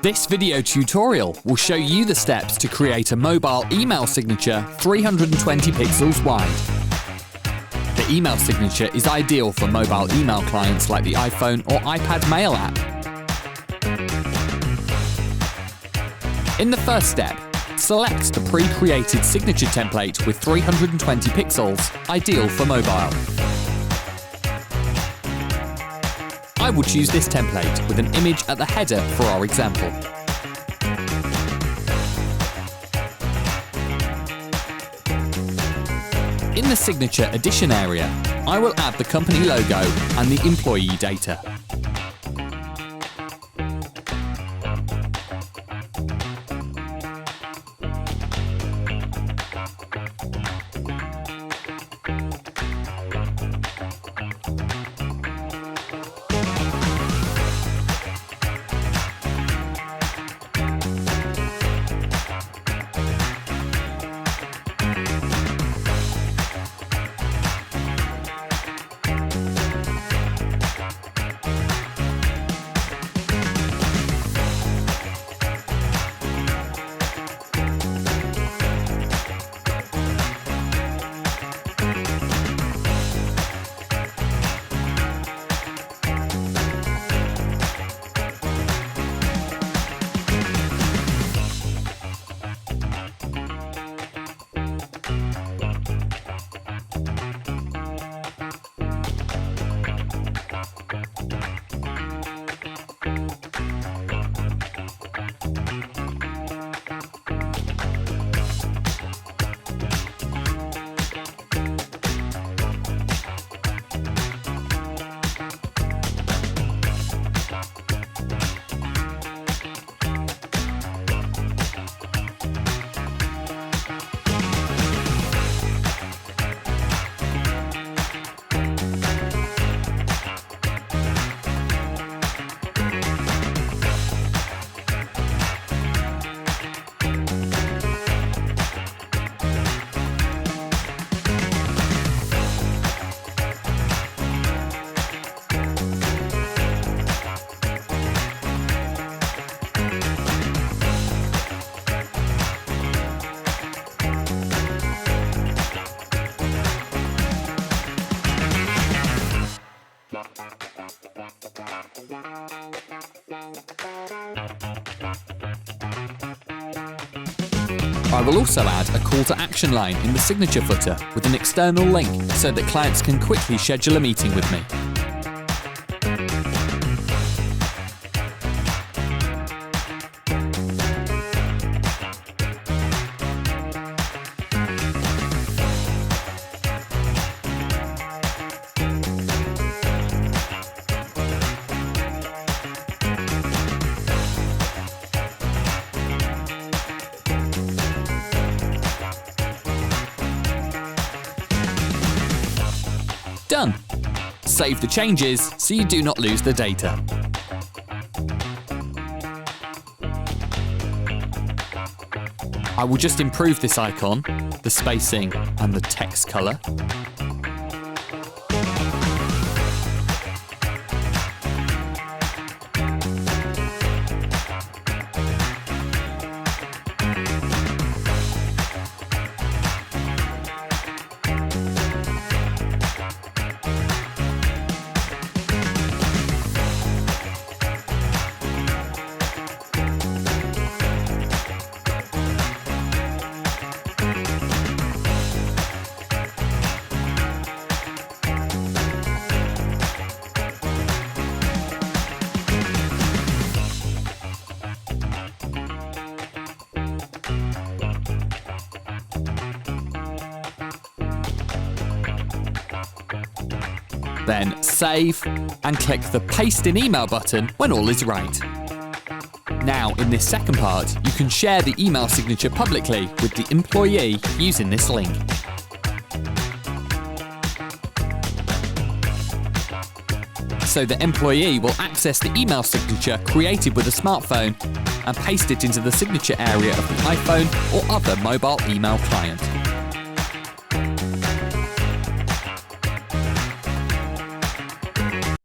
This video tutorial will show you the steps to create a mobile email signature 320 pixels wide. The email signature is ideal for mobile email clients like the iPhone or iPad Mail app. In the first step, select the pre-created signature template with 320 pixels, ideal for mobile. I will choose this template with an image at the header for our example. In the Signature Edition area, I will add the company logo and the employee data. I will also add a call to action line in the signature footer with an external link so that clients can quickly schedule a meeting with me. Done. Save the changes so you do not lose the data. I will just improve this icon, the spacing and the text color. Then save and click the Paste in Email button when all is right. Now, in this second part, you can share the email signature publicly with the employee using this link. So the employee will access the email signature created with a smartphone and paste it into the signature area of the iPhone or other mobile email client.